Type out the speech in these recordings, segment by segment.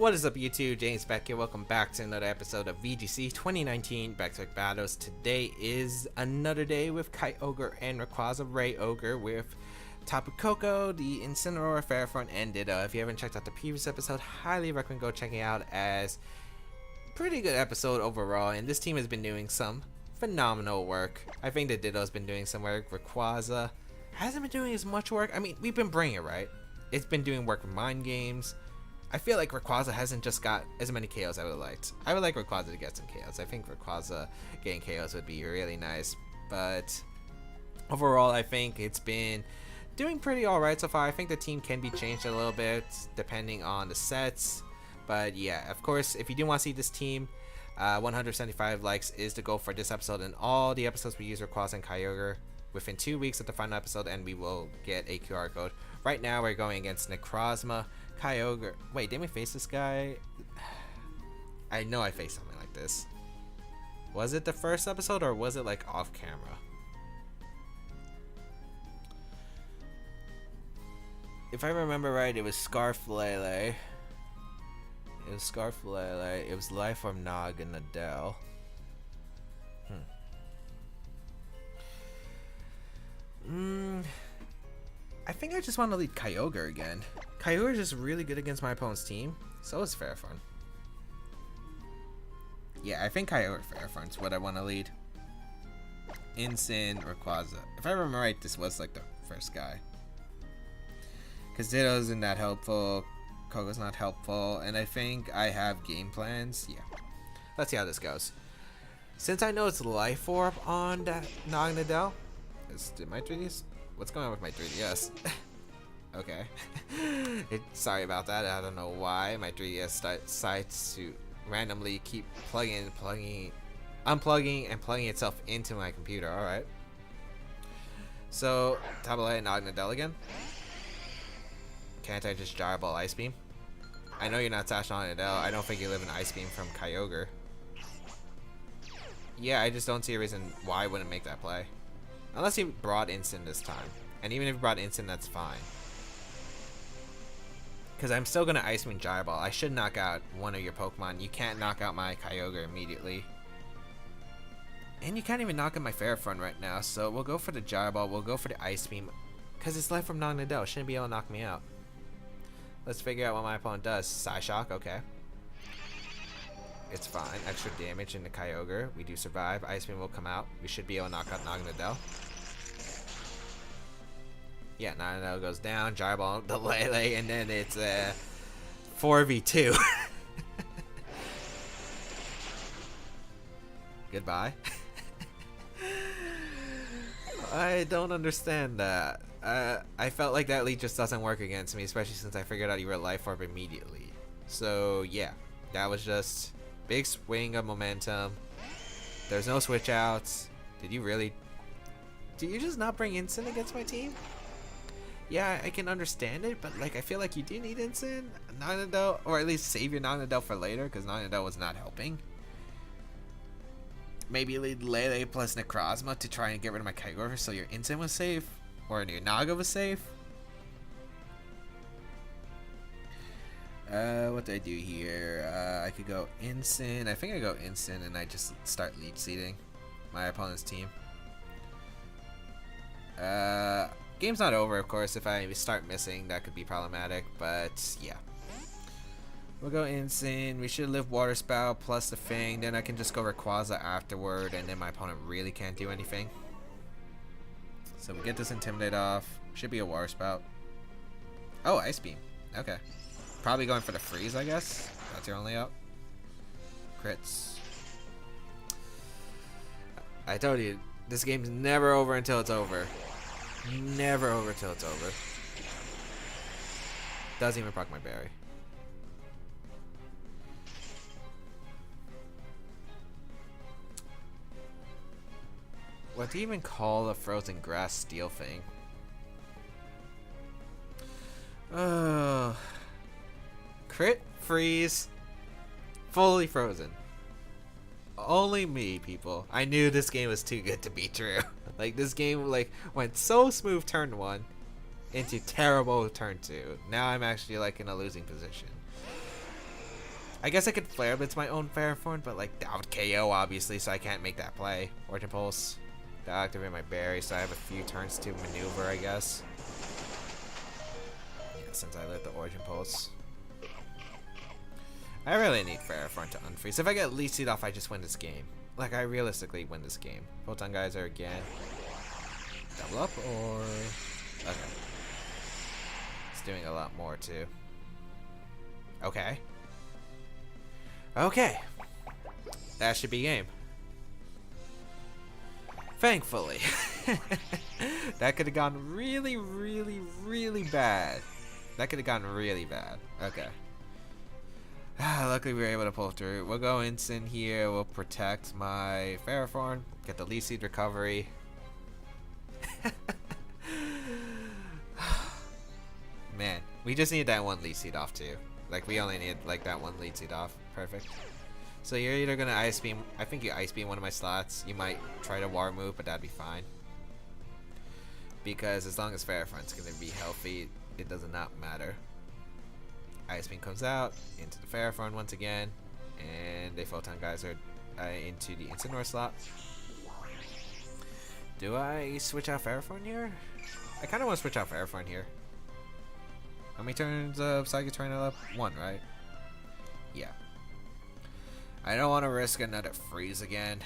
What is up, YouTube? James Baek here. Welcome back to another episode of VGC 2019 Baek Battles. Today is another day with Kyogre and Rayquaza. Rayquaza with Tapu Koko, the Incineroar, Ferrothorn, and Ditto. If you haven't checked out the previous episode, highly recommend go checking it out, as pretty good episode overall. And this team has been doing some phenomenal work. I think that Ditto's been doing some work. Rayquaza hasn't been doing as much work. I mean, we've been bringing it, right? It's been doing work with mind games. I feel like Rayquaza hasn't just got as many KOs I would have liked. I would like Rayquaza to get some KOs. I think Rayquaza getting KOs would be really nice. But overall, I think it's been doing pretty alright so far. I think the team can be changed a little bit depending on the sets. But yeah, of course, if you do want to see this team, 175 likes is the goal for this episode. And all the episodes we use Rayquaza and Kyogre within 2 weeks of the final episode, and we will get a QR code. Right now, we're going against Necrozma, Kyogre. Wait, didn't we face this guy? I know I faced something like this. Was it the first episode, or was it like off camera? If I remember right, it was Scarf Lele. It was Scarf Lele. It was Life Form Nog and Adele. I think I just want to lead Kyogre again. Kyogre is just really good against my opponent's team. So is Ferrothorn. Yeah, I think Kyogre Ferrothorn is what I want to lead. Incin, Rayquaza. If I remember right, this was like the first guy. Because Ditto isn't that helpful. Koko's not helpful. And I think I have game plans. Yeah. Let's see how this goes. Since I know it's Life Orb on that Nog and Adele. Did my 3DS? What's going on with my 3DS? Okay. Sorry about that. I don't know why my 3DS decides to randomly keep unplugging and plugging itself into my computer. Alright. So, Tablet and Nog and Adele again. Can't I just Gyro Ball Ice Beam? I know you're not Sash Nog and Adele. I don't think you live in Ice Beam from Kyogre. Yeah, I just don't see a reason why I wouldn't make that play. Unless he brought Instant this time. And even if he brought Instant, that's fine. Because I'm still going to Ice Beam Gyro Ball. I should knock out one of your Pokemon. You can't knock out my Kyogre immediately. And you can't even knock out my Ferrothorn right now. So we'll go for the Gyro Ball. We'll go for the Ice Beam. Because it's Life from Nog and Adele. Shouldn't be able to knock me out. Let's figure out what my opponent does. Psyshock, okay. It's fine. Extra damage into Kyogre. We do survive. Ice Beam will come out. We should be able to knock out Nog and Adele. Yeah, Nog and Adele goes down. Gyro Ball, the Lele, and then it's 4v2. Goodbye. I don't understand that. I felt like that lead just doesn't work against me, especially since I figured out you were Life Orb immediately. So yeah, that was just big swing of momentum. There's no switch outs. Did you just not bring Instant against my team? Yeah, I can understand it, but like I feel like you do need Instant, Nog and Adele, or at least save your Nog and Adele for later, because Nog and Adele was not helping. Maybe lead Lele plus Necrozma to try and get rid of my Kyogre so your Instant was safe, or your Naga was safe. What do I do here? I could go Instant. I think I go Instant and I just start lead seeding my opponent's team. Game's not over, of course. If I start missing, that could be problematic, but yeah. We'll go Instant. We should live Water Spout plus the Fang. Then I can just go Rayquaza afterward, and then my opponent really can't do anything. So we get this Intimidate off. Should be a Water Spout. Oh, Ice Beam. Okay. Probably going for the Freeze, I guess. That's your only out. Crits. I told you, this game's never over until it's over. Never over till it's over. Doesn't even proc my berry. What do you even call a frozen grass steel thing? Crit, freeze, fully frozen. Only me, people. I knew this game was too good to be true. Like, this game like went so smooth turn 1 into terrible turn 2. Now I'm actually like in a losing position. I guess I could Flare Blitz my own Ferrothorn, but like that would KO obviously, so I can't make that play. Origin Pulse. That'll activate my berry, so I have a few turns to maneuver, I guess. Yeah, since I lit the Origin Pulse. I really need Ferrothorn to unfreeze. If I get Leech Seed off, I just win this game. Like, I realistically win this game. Photon Geyser again. Double up, or... Okay. It's doing a lot more, too. Okay. Okay. That should be game. Thankfully. That could have gone really, really, really bad. That could have gone really bad. Okay. Luckily we were able to pull through. We'll go instant here. We'll protect my Ferrothorn. Get the Leech Seed recovery. Man, we just need that one Leech Seed off too. Like we only need like that one Leech Seed off. Perfect. So you're either gonna Ice Beam. I think you Ice Beam one of my slots. You might try to Water Move, but that'd be fine. Because as long as Ferrothorn's gonna be healthy, it does not matter. Ice Beam comes out into the Ferrothorn once again, and they Photon Geyser into the Incineroar slot. Do I switch out Ferrothorn here? I kind of want to switch out Ferrothorn here. How many turns of Psychic Tornado up? 1, right? Yeah. I don't want to risk another freeze again.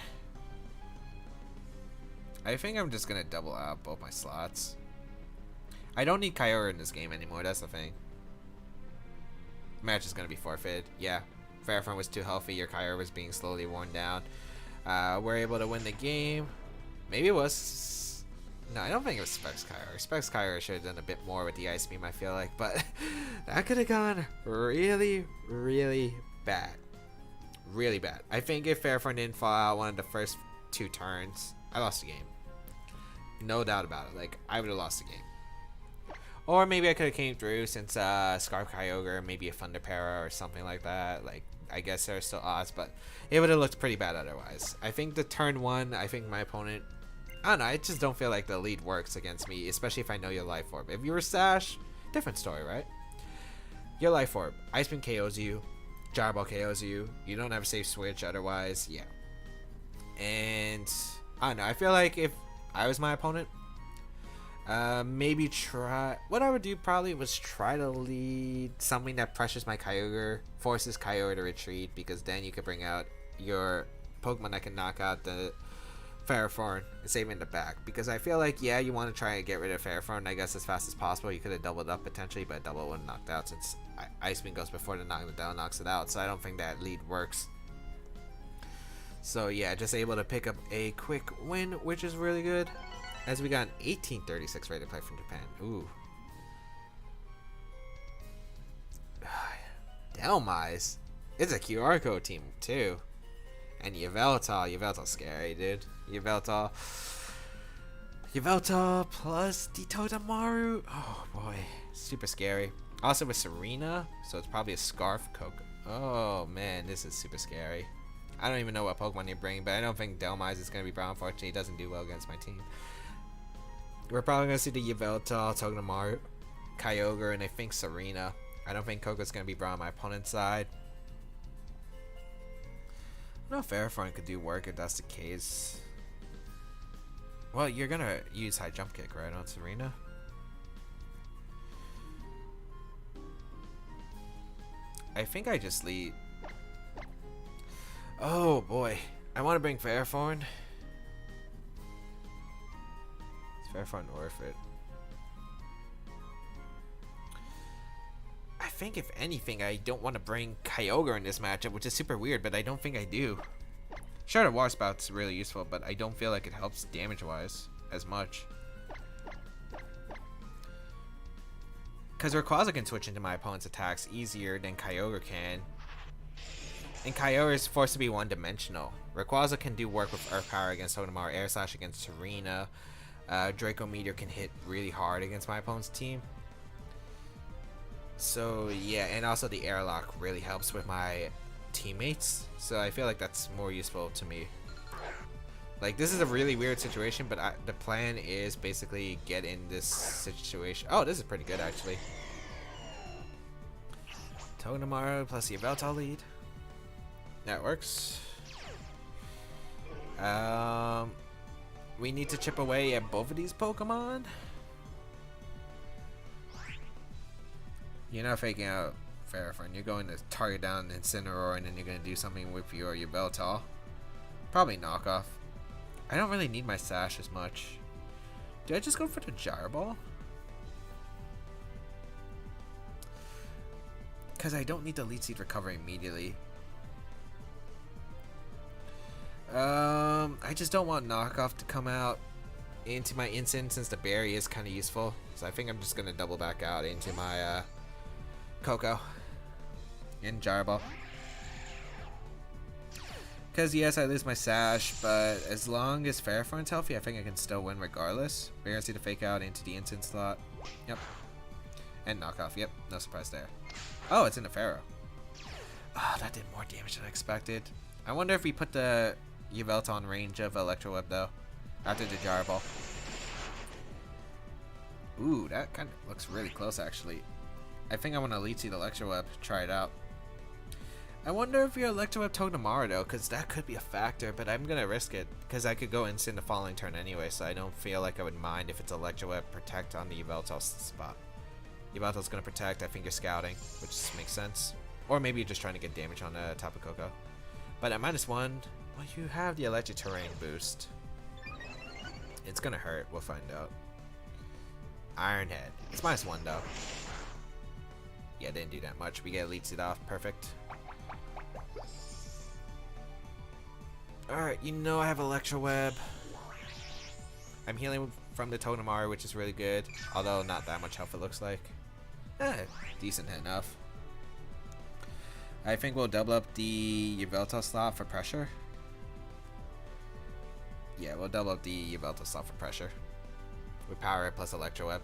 I think I'm just gonna double out both my slots. I don't need Kyogre in this game anymore. That's the thing. Match is gonna be forfeited. Yeah, Ferrothorn was too healthy. Your Kyogre was being slowly worn down. We're able to win the game. Maybe it was. No, I don't think it was Specs Kyogre. Specs Kyogre should have done a bit more with the Ice Beam, I feel like, but that could have gone really, really bad. Really bad. I think if Ferrothorn didn't fall out one of the first 2 turns, I lost the game. No doubt about it. Like, I would have lost the game. Or maybe I could have came through since Scarf Kyogre, maybe a Thunderpara or something like that. Like, I guess there are still odds, but it would have looked pretty bad otherwise. I think the turn 1, I think my opponent... I don't know, I just don't feel like the lead works against me, especially if I know your Life Orb. If you were Sash, different story, right? Your Life Orb, Ice Beam KOs you, Gyro Ball KOs you, you don't have a safe switch otherwise, yeah. And, I don't know, I feel like if I was my opponent, maybe try... What I would do probably was try to lead something that pressures my Kyogre, forces Kyogre to retreat, because then you could bring out your Pokemon that can knock out the Ferrothorn and save it in the back. Because I feel like, yeah, you want to try and get rid of Ferrothorn, I guess, as fast as possible. You could have doubled up potentially, but double wouldn't knocked out since Ice Beam goes before the knockdown knocks it out. So I don't think that lead works. So yeah, just able to pick up a quick win, which is really good. As we got an 1836 rated play from Japan. Ooh. Delmise. It's a QR code team too. And Yveltal. Yveltal's scary, dude. Yveltal. Yveltal plus the Togedemaru. Oh boy. Super scary. Also with Serena. So it's probably a Scarf Coco. Oh man, this is super scary. I don't even know what Pokemon you're bringing, but I don't think Delmise is going to be brown. Unfortunately, it doesn't do well against my team. We're probably going to see the Yveltal, Togedemaru, Kyogre, and I think Serena. I don't think Coco's going to be brown on my opponent's side. I don't know if Ferrothorn could do work if that's the case. Well, you're going to use High Jump Kick, right, on Serena? I think I just lead. Oh boy, I want to bring Ferrothorn. Is Ferrothorn worth it? I think if anything, I don't want to bring Kyogre in this matchup, which is super weird, but I don't think I do. Sure, the Water Spout's really useful, but I don't feel like it helps damage-wise as much. Because Rayquaza can switch into my opponent's attacks easier than Kyogre can. And Kyogre is forced to be one-dimensional. Rayquaza can do work with Earth Power against Togedemaru, Air Slash against Serena. Draco Meteor can hit really hard against my opponent's team. So yeah, and also the Airlock really helps with my teammates. So I feel like that's more useful to me. Like, this is a really weird situation, but the plan is basically get in this situation. Oh, this is pretty good actually. Togedemaru plus the Yveltal lead. That works. We need to chip away at both of these Pokemon. You're not faking out Virizion. You're going to target down Incineroar and then you're going to do something with your Yveltal. Probably knockoff. I don't really need my Sash as much. Do I just go for the Gyro Ball? Because I don't need the Leech Seed recover immediately. I just don't want knockoff to come out into my Instant since the berry is kind of useful. So I think I'm just going to double back out into my Coco and Gyro Ball. Because yes, I lose my Sash, but as long as Virizion healthy, I think I can still win regardless. We're going to see the fake out into the Instant slot. Yep. And knockoff. Yep. No surprise there. Oh, it's in the Pharaoh. Oh, that did more damage than I expected. I wonder if we put the Yveltal on range of Electro Web though. After the Gyro Ball. Ooh, that kind of looks really close actually. I think I want to Leech Seed Electro Web. Try it out. I wonder if your Electro Web Togedemaru though, because that could be a factor, but I'm going to risk it. Because I could go Instant the following turn anyway, so I don't feel like I would mind if it's Electro Web Protect on the Yveltal spot. Yveltal's going to Protect, I think you're scouting, which makes sense. Or maybe you're just trying to get damage on the Tapu Koko. But at -1, well, you have the Electric Terrain boost. It's going to hurt, we'll find out. Iron Head. It's -1 though. Yeah, didn't do that much. We get Leech Seed off, perfect. Alright, you know I have Electro Web. I'm healing from the Togedemaru, which is really good. Although not that much health it looks like. Decent enough. I think we'll double up the Yveltal slot for pressure. Yeah, we'll double up the Yveltal slot for pressure. With Power It plus Electro Web.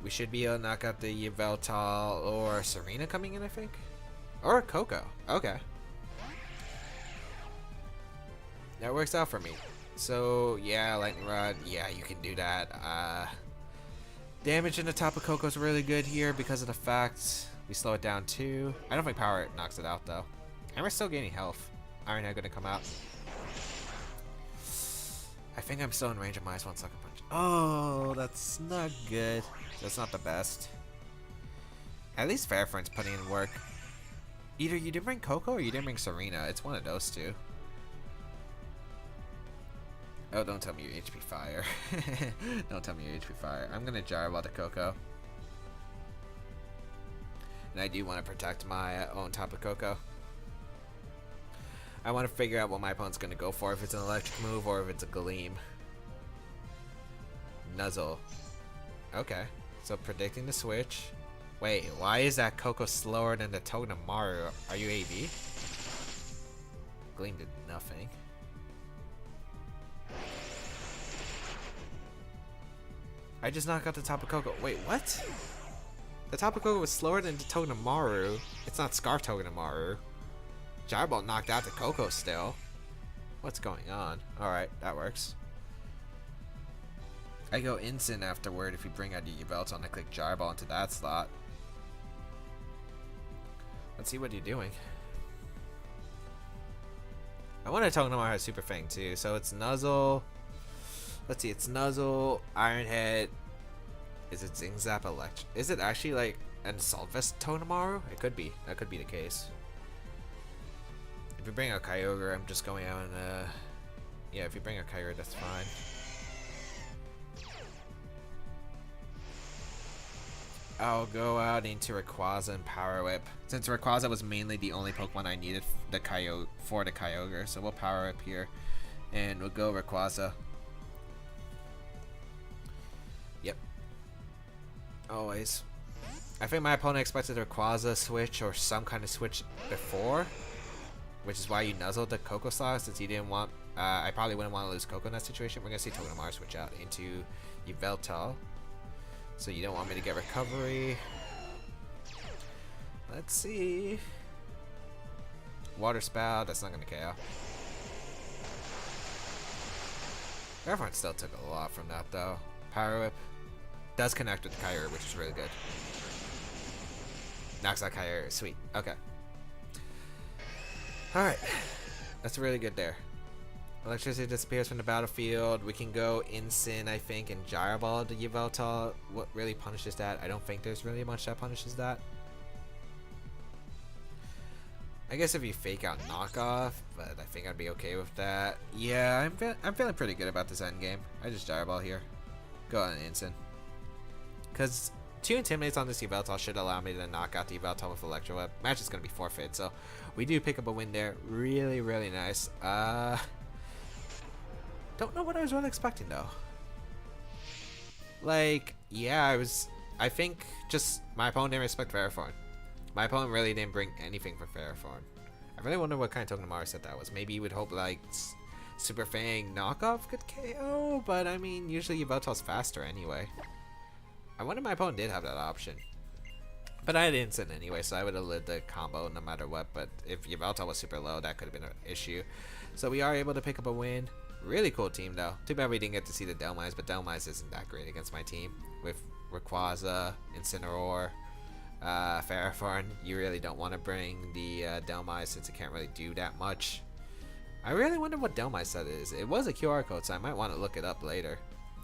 We should be able to knock out the Yveltal or Serena coming in, I think. Or Coco. Okay. That works out for me. So, yeah, Lightning Rod. Yeah, you can do that. Damage in the top of Coco is really good here because of the fact we slow it down too. I don't think Power knocks it out though. And we're still gaining health. Iron Head gonna come out. I think I'm still in range of -1 Sucker Punch. Oh, that's not good. That's not the best. At least Virizion's putting in work. Either you didn't bring Coco or you didn't bring Serena. It's one of those two. Oh, don't tell me you're HP Fire. Don't tell me you're HP Fire. I'm gonna Gyro Ball to Coco. And I do want to protect my own Tapu Koko. I want to figure out what my opponent's gonna go for, if it's an electric move or if it's a Gleam. Nuzzle. Okay, so predicting the switch. Wait, why is that Coco slower than the Togedemaru? Are you AV? Gleam did nothing. I just knocked out the Tapu Koko. Wait, what? The Tapu Koko was slower than the Togedemaru. It's not Scarf Togedemaru. Gyro Ball knocked out the Coco still. What's going on? Alright, that works. I go Instant afterward if you bring out your Yveltal and I click Gyro Ball into that slot. Let's see what you're doing. I want to Togedemaru has Super Fang too, so it's Nuzzle. Let's see, it's Nuzzle, Iron Head. Is it Zing Zap Electric? Is it actually like an Assault Vest Togedemaru? It could be. That could be the case. If you bring out Kyogre, I'm just going out and yeah, if you bring out Kyogre, that's fine. I'll go out into Rayquaza and Power Whip. Since Rayquaza was mainly the only Pokemon I needed for the Kyogre, so we'll Power Whip here. And we'll go Rayquaza. Yep. Always. I think my opponent expected a Rayquaza switch or some kind of switch before, which is why you nuzzled the Coco slot, since you didn't want. I probably wouldn't want to lose Coco in that situation. We're gonna see Togedemaru switch out into Yveltal. So you don't want me to get recovery. Let's see. Water Spout. That's not gonna KO. Everyone still took a lot from that though. Power Whip does connect with the Kyogre, which is really good. Knocks out Kyogre. Sweet. Okay. Alright. That's really good there. Electricity disappears from the battlefield. We can go Incin, I think, and Gyro Ball to Yveltal. What really punishes that? I don't think there's really much that punishes that. I guess if you fake out knockoff, but I think I'd be okay with that. Yeah, I'm feeling pretty good about this end game. I just Gyro Ball here. Go on Incin. Because 2 Intimidates on this Yveltal should allow me to knock out the Yveltal with Electro Web. Match is going to be forfeit, so we do pick up a win there. Really, really nice. Don't know what I was really expecting though. Like, yeah, I think just my opponent didn't respect Virizion. My opponent really didn't bring anything for Virizion. I really wonder what kind of Togedemaru set that was. Maybe you would hope like Super Fang knockoff could KO, but I mean, usually Yveltal's faster anyway. I wonder if my opponent did have that option. But I didn't sit anyway, so I would have lived the combo no matter what. But if Yveltal was super low, that could have been an issue. So we are able to pick up a win. Really cool team though. Too bad we didn't get to see the Delmise, but Delmise isn't that great against my team. With Rayquaza, Incineroar, Virizion, you really don't want to bring the Delmise since it can't really do that much. I really wonder what Delmise set is. It was a QR code, so I might want to look it up later.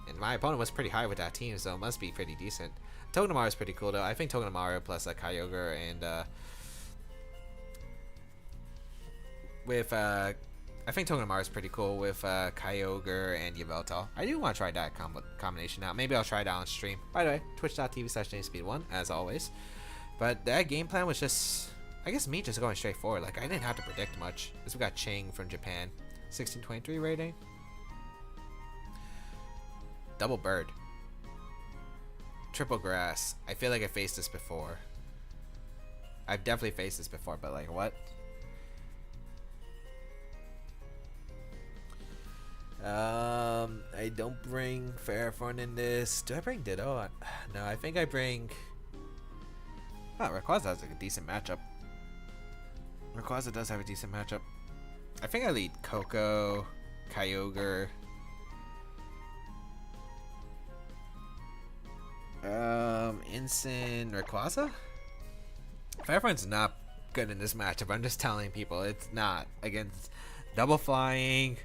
And my opponent was pretty high with that team, so it must be pretty decent. Togedemaru is pretty cool though. I think Togedemaru plus Kyogre and I think Togedemaru is pretty cool with Kyogre and Yveltal. I do want to try that combination out. Maybe I'll try it out on stream. By the way, twitch.tv/JamesBaek1 as always. But that game plan was just, I guess, me just going straight forward. Like I didn't have to predict much. Because we got Ching from Japan, 1623 rating. Double Bird. Triple Grass. I feel like I faced this before. I've definitely faced this before, but like what? I don't bring Virizion in this. Do I bring Ditto? No, I think I bring... Oh, Rayquaza has like a decent matchup. Rayquaza does have a decent matchup. I think I lead Coco, Kyogre. Incin, Rayquaza? Virizion's not good in this matchup. I'm just telling people it's not. Against double flying,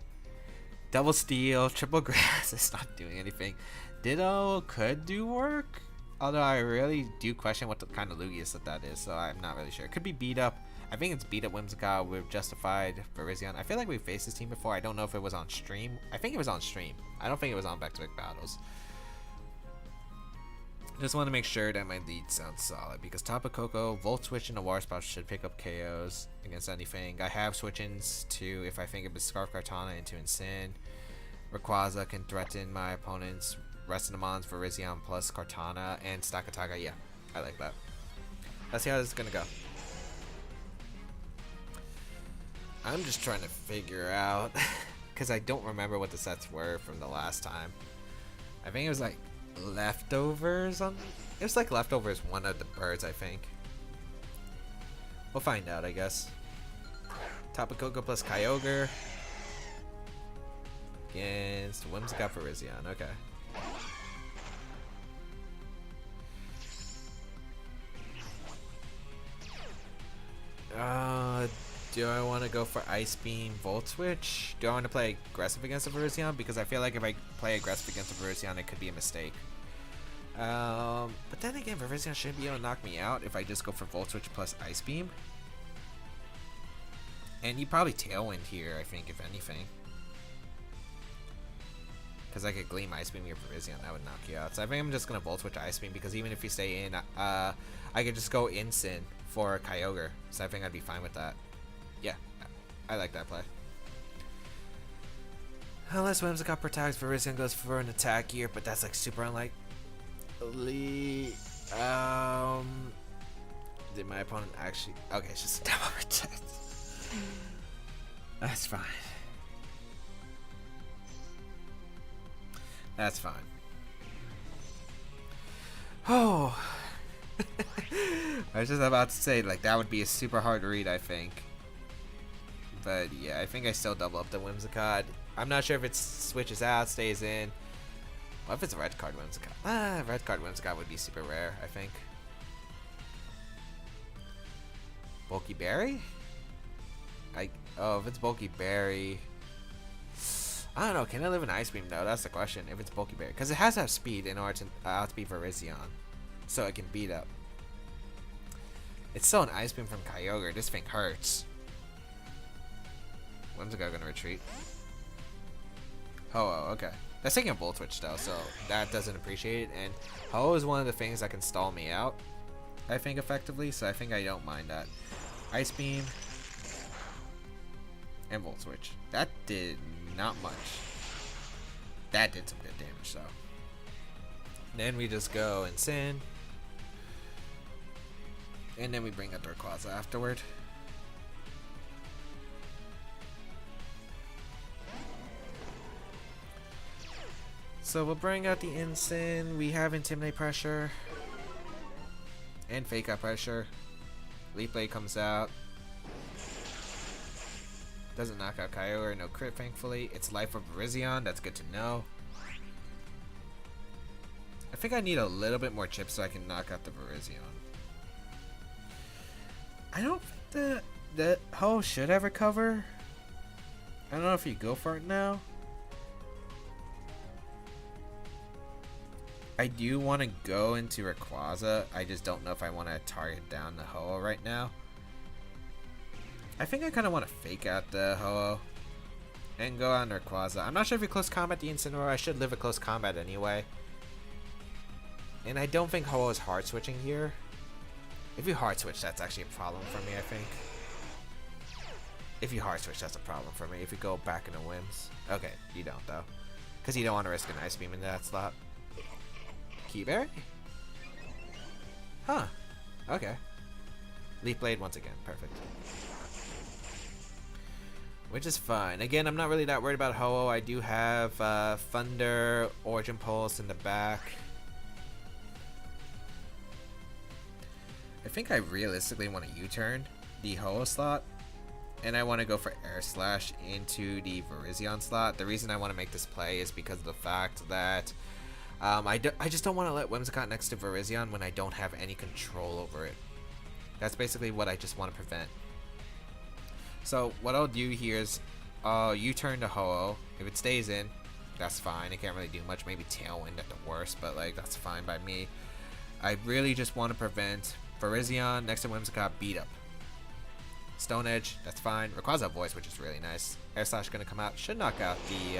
double steel, triple grass, it's not doing anything. Ditto could do work, although I really do question what the kind of Lugius that is, so I'm not really sure. It could be beat up. I think it's beat up Whimsicott with Justified Virizion. I feel like we faced this team before. I don't know if it was on stream. I think it was on stream. I don't think it was on Baek Battles. Just want to make sure that my lead sounds solid because Tapu Koko, Volt Switch, and a Water Spout should pick up KOs against anything. I have switch-ins to, if I think of a Scarf Kartana into Incin. Rayquaza can threaten my opponent's rest of the mons, Virizion plus Kartana, and Stakataka. Yeah, I like that. Let's see how this is going to go. I'm just trying to figure out, because I don't remember what the sets were from the last time. I think it was like leftovers on, it was like leftovers one of the birds, I think. We'll find out, I guess. Tapu Koko plus Kyogre against Whimsicott Virizion. Okay. Do I want to go for Ice Beam Volt Switch? Do I want to play aggressive against a Virizion? Because I feel like if I play aggressive against a Virizion, it could be a mistake. But then again, Virizion shouldn't be able to knock me out if I just go for Volt Switch plus Ice Beam. And you probably Tailwind here, I think, if anything. Because I could Gleam Ice Beam your Virizion, that would knock you out. So I think I'm just going to Volt Switch Ice Beam, because even if you stay in, I could just go Incin for Kyogre. So I think I'd be fine with that. Yeah, I like that play. Unless Whimsicott protects, Virizion goes for an attack here, but that's like super unlikely. Did my opponent actually... Okay, it's just a double protect. That's fine. That's fine. Oh. I was just about to say, like, that would be a super hard read, I think. But yeah, I think I still double up the Whimsicott. I'm not sure if it switches out, stays in. What if it's a red card Whimsicott? Red card Whimsicott would be super rare, I think. Bulky Berry? Oh, if it's Bulky Berry. I don't know. Can it live in Ice Beam though? That's the question. If it's Bulky Berry, because it has to have speed in order to outspeed Virizion, so it can beat up. It's still an Ice Beam from Kyogre. This thing hurts. Whimsicott gonna retreat. Oh, okay. That's taking a Volt Switch though, so that doesn't appreciate it. And Ho is one of the things that can stall me out, I think, effectively. So I think I don't mind that. Ice Beam and Volt Switch. That did not much. That did some good damage though. Then we just go Insane. And then we bring up Rayquaza afterward. So we'll bring out the Insane. We have Intimidate Pressure. And Fake Out Pressure. Leaf Blade comes out. Doesn't knock out Kyogre, no crit thankfully. It's Life of Virizion, that's good to know. I think I need a little bit more chips so I can knock out the Virizion. I don't think the Ho should have recover. I don't know if you go for it now. I do want to go into Rayquaza. I just don't know if I want to target down the Ho-Oh right now. I think I kind of want to fake out the Ho-Oh and go on Rayquaza. I'm not sure if you close combat the Incineroar. I should live a close combat anyway. And I don't think Ho-Oh is hard switching here. If you hard switch, that's actually a problem for me, I think. If you hard switch, that's a problem for me. If you go back into Whims. Okay, you don't though. Because you don't want to risk an Ice Beam in that slot. Keyberry? Huh. Okay. Leaf Blade once again. Perfect. Which is fine. Again, I'm not really that worried about Ho-Oh. I do have Thunder, Origin Pulse in the back. I think I realistically want to U-turn the Ho-Oh slot. And I want to go for Air Slash into the Virizion slot. The reason I want to make this play is because of the fact that I just don't want to let Whimsicott next to Virizion when I don't have any control over it. That's basically what I just want to prevent. So what I'll do here is U-turn to Ho-Oh. If it stays in, that's fine. It can't really do much. Maybe Tailwind at the worst, but like that's fine by me. I really just want to prevent Virizion next to Whimsicott beat up. Stone Edge, that's fine. Rayquaza Voice, which is really nice. Air Slash gonna come out. Should knock out the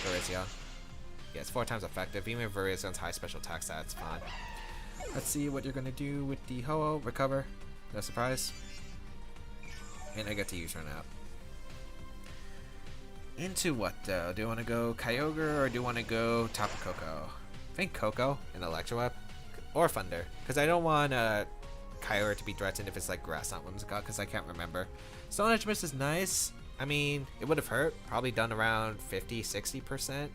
Virizion. Yeah, it's 4 times effective. Even if Virizion's high special attack stat, it's fine. Let's see what you're gonna do with the Ho-Oh. Recover. No surprise. And I get to U-turn out. Into what though? Do you want to go Kyogre or do you want to go Tapu Koko? I think Koko and Electroweb. Or Thunder. Because I don't want Kyogre to be threatened if it's like Grass on Whimsicott, because I can't remember. Stone Edge Miss is nice. I mean, it would have hurt. Probably done around 50-60%.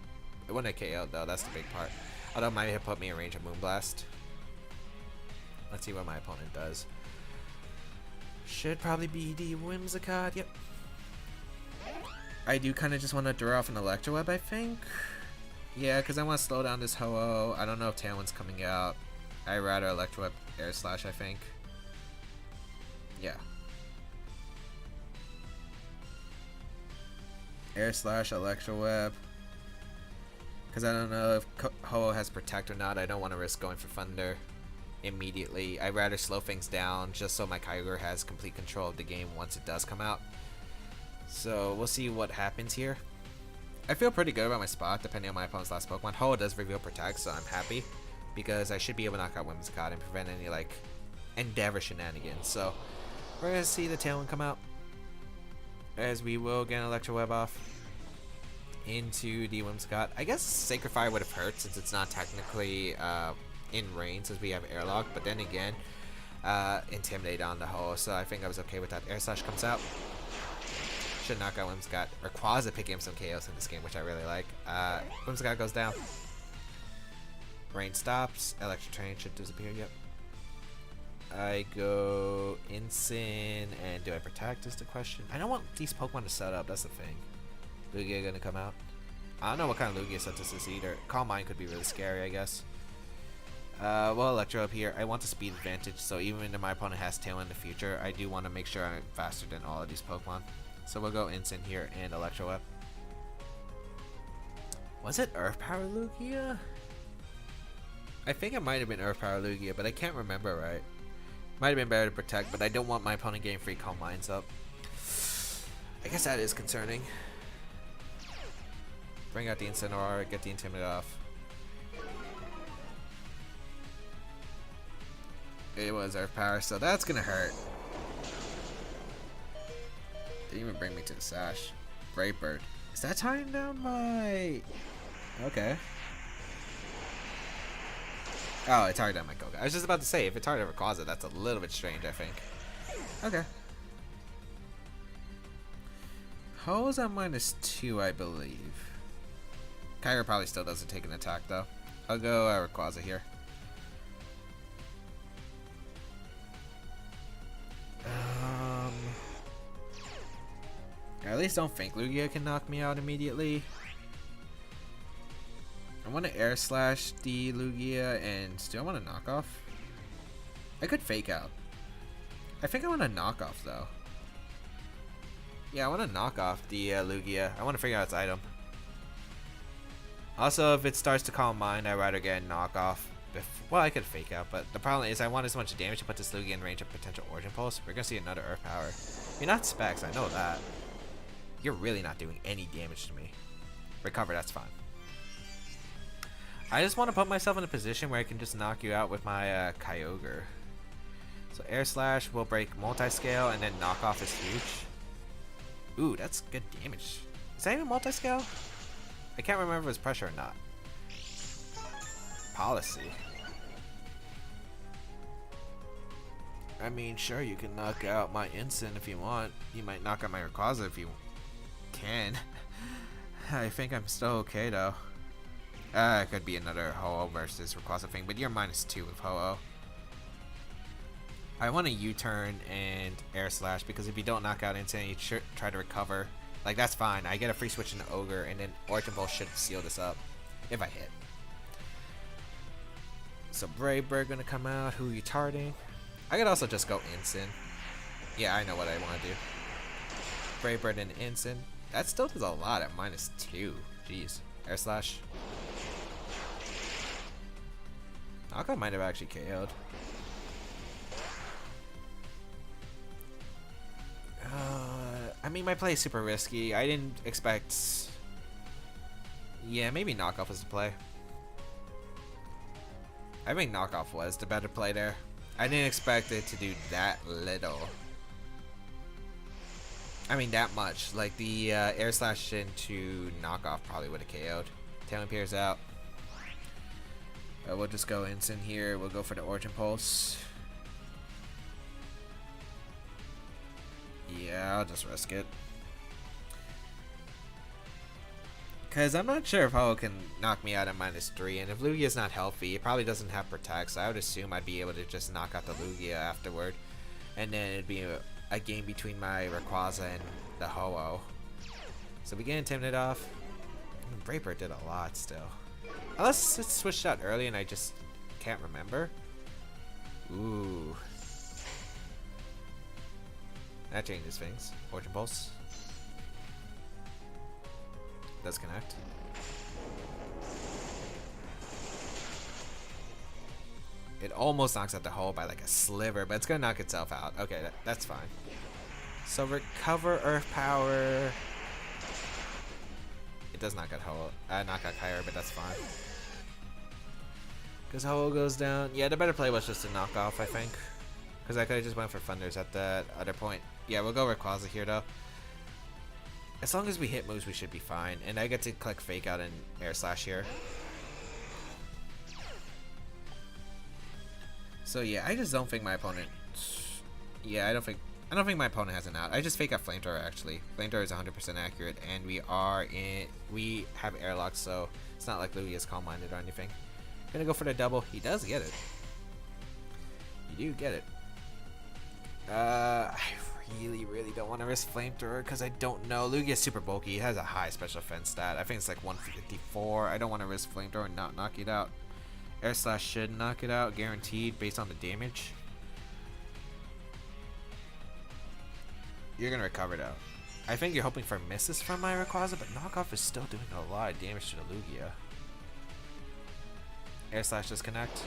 It wouldn't have KO'd though, that's the big part. Although it might have put me in range of Moonblast. Let's see what my opponent does. Should probably be the Whimsicott, yep. I do kind of just want to throw off an Electroweb, I think. Yeah, because I want to slow down this Ho-Oh. I don't know if Tailwind's coming out. I'd rather Electroweb Air Slash, I think. Yeah. Air Slash, Electroweb. Because I don't know if Ho-Oh has Protect or not. I don't want to risk going for Thunder immediately. I'd rather slow things down just so my Kyogre has complete control of the game once it does come out. So we'll see what happens here. I feel pretty good about my spot depending on my opponent's last Pokemon. Ho-Oh does reveal Protect, so I'm happy because I should be able to knock out Whimsicott and prevent any like Endeavor shenanigans. So we're gonna see the Tailwind come out as we will get an Electroweb off into the Whimsicott. I guess Sacred Fire would have hurt since it's not technically in range since we have Airlock, but then again, Intimidate on the Ho-Oh, so I think I was okay with that. Air Slash comes out. Should knock out Whimsicott. Rayquaza picking up some chaos in this game, which I really like. Whimsicott goes down. Rain stops. Electric Train should disappear, yep. I go Insane, and do I Protect is the question. I don't want these Pokemon to set up, that's the thing. Lugia gonna come out. I don't know what kind of Lugia set this is either. Calm Mind could be really scary, I guess. Well, Electro up here. I want the speed advantage, so even if my opponent has Tail in the future, I do want to make sure I'm faster than all of these Pokemon. So we'll go Instant here and Electro up. Was it Earth Power Lugia? I think it might have been Earth Power Lugia, but I can't remember right. Might have been better to protect, but I don't want my opponent getting free Calm Minds up. I guess that is concerning. Bring out the Incineroar, get the Intimidate off. It was Earth Power, so that's gonna hurt. Didn't even bring me to the Sash. Brave Bird. Is that tying down my... Okay. Oh, it targeted my Koga. I was just about to say, if it targeted Rayquaza, that's a little bit strange, I think. Okay. Ho's at -2, I believe. Kyogre probably still doesn't take an attack, though. I'll go Rayquaza here. I at least don't think Lugia can knock me out immediately. I want to Air Slash the Lugia, and do I want to knock off? I could Fake Out. I think I want to knock off though. Yeah, I want to knock off the Lugia. I want to figure out its item. Also, if it starts to Calm Mind, I'd rather get a knockoff. Well, I could Fake Out, but the problem is I want as much damage to put this Lugia in range of potential Origin Pulse. We're gonna see another Earth Power. You're not Specs, I know that. You're really not doing any damage to me. Recover, that's fine. I just want to put myself in a position where I can just knock you out with my Kyogre. So Air Slash will break Multi-Scale, and then knock off is huge. Ooh, that's good damage. Is that even Multi-Scale? I can't remember if it was pressure or not. Policy. I mean, sure, you can knock out my Instant if you want. You might knock out my Rayquaza if you can. I think I'm still okay though. It could be another Ho-Oh versus Rayquaza thing, but you're -2 with Ho-Oh. I want to U-turn and Air Slash because if you don't knock out Instant, you should try to recover. Like, that's fine. I get a free switch into Ogre, and then Origin Pulse should seal this up if I hit. So Brave Bird gonna come out. Who are you targeting? I could also just go Instant. Yeah, I know what I want to do. Brave Bird and Instant. That still does a lot at -2. Jeez. Air Slash. Knockout might have actually KO'd. I mean, my play is super risky. I didn't expect... Yeah, maybe knockoff was the play. I think knockoff was the better play there. I didn't expect it to do that little. I mean, that much. Like, the Air Slash into knockoff probably would have KO'd. Talon Pierce out. We'll just go Instant here. We'll go for the Origin Pulse. Yeah, I'll just risk it. Because I'm not sure if Ho can knock me out at -3, and if Lugia's not healthy, it probably doesn't have Protect, so I would assume I'd be able to just knock out the Lugia afterward. And then it'd be a game between my Rayquaza and the Ho-Oh. So we get Intimidate off. I mean, Brave Bird did a lot still. Unless it's switched out early and I just can't remember. Ooh. That changes things. Origin Pulse. Does connect. It almost knocks out the Ho by like a sliver, but it's gonna knock itself out. Okay, that's fine. So recover Earth Power. It does knock out Ho. Knock out Kyogre, but that's fine. Because Ho goes down. Yeah, the better play was just to knock off, I think. Because I could have just went for Thunders at that other point. Yeah, we'll go Rayquaza here though. As long as we hit moves, we should be fine. And I get to click Fake Out and Air Slash here. So yeah, I just don't think my opponent. Yeah, I don't think my opponent has an out. I just Fake Out Flamethrower actually. Flamethrower is 100% accurate, and we have airlock, so it's not like Lugia is calm-minded or anything. Gonna go for the double. He does get it. You do get it. I really don't want to risk Flamethrower because I don't know. Lugia is super bulky. He has a high special defense stat. I think it's like 154. I don't want to risk Flamethrower and not knock it out. Air Slash should knock it out, guaranteed, based on the damage. You're gonna recover though. I think you're hoping for misses from my Rayquaza, but knockoff is still doing a lot of damage to the Lugia. Air Slash disconnect.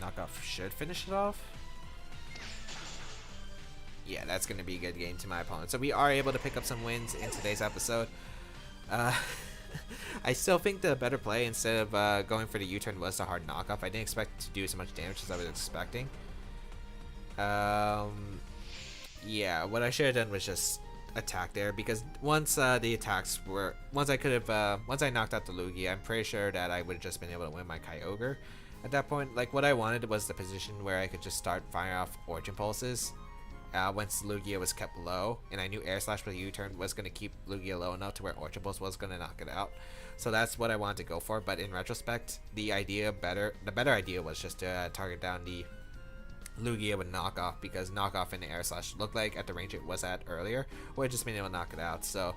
Knockoff should finish it off. Yeah, that's going to be a good game to my opponent. So we are able to pick up some wins in today's episode. I still think the better play instead of going for the U-turn was the hard knockoff. I didn't expect to do as much damage as I was expecting. Yeah, what I should have done was just attack there, because once the attacks were, once I knocked out the Lugia, I'm pretty sure that I would have just been able to win my Kyogre at that point. Like, what I wanted was the position where I could just start firing off Origin Pulses once Lugia was kept low, and I knew Air Slash with a U-turn was going to keep Lugia low enough to where Origin Pulse was going to knock it out. So that's what I wanted to go for, but in retrospect, the better idea was just to target down the Lugia with knockoff, because knockoff and the Air Slash looked like at the range it was at earlier would have just been able to knock it out. So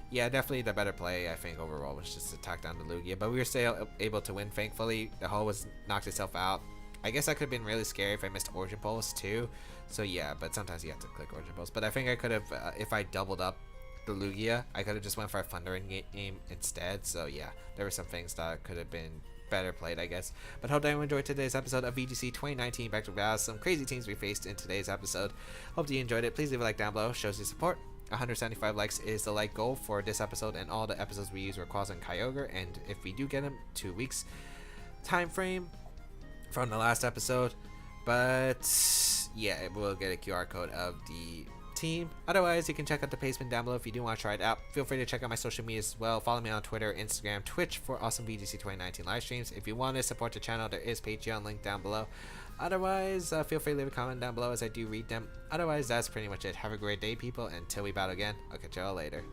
yeah, definitely the better play I think overall was just to attack down the Lugia, but we were still able to win. Thankfully the hull was knocked itself out. I guess that could have been really scary if I missed Origin Pulse too. So yeah, but sometimes you have to click Origin Pulse. But I think I could have, if I doubled up the Lugia, I could have just went for a Thundering game instead. So yeah, there were some things that could have been better played, I guess. But hope that you enjoyed today's episode of VGC 2019 Back to Battles. Some crazy teams we faced in today's episode. Hope you enjoyed it. Please leave a like down below, shows your support. 175 likes is the like goal for this episode and all the episodes we use Rayquaza and Kyogre, and if we do get them, 2 weeks time frame from the last episode. But yeah, we'll get a QR code of the team. Otherwise, you can check out the placement down below if you do want to try it out. Feel free to check out my social media as well. Follow me on Twitter, Instagram, Twitch for awesome VGC 2019 live streams. If you want to support the channel, there is Patreon link down below. Otherwise, feel free to leave a comment down below as I do read them. Otherwise, that's pretty much it. Have a great day, people. Until we battle again, I'll catch y'all later.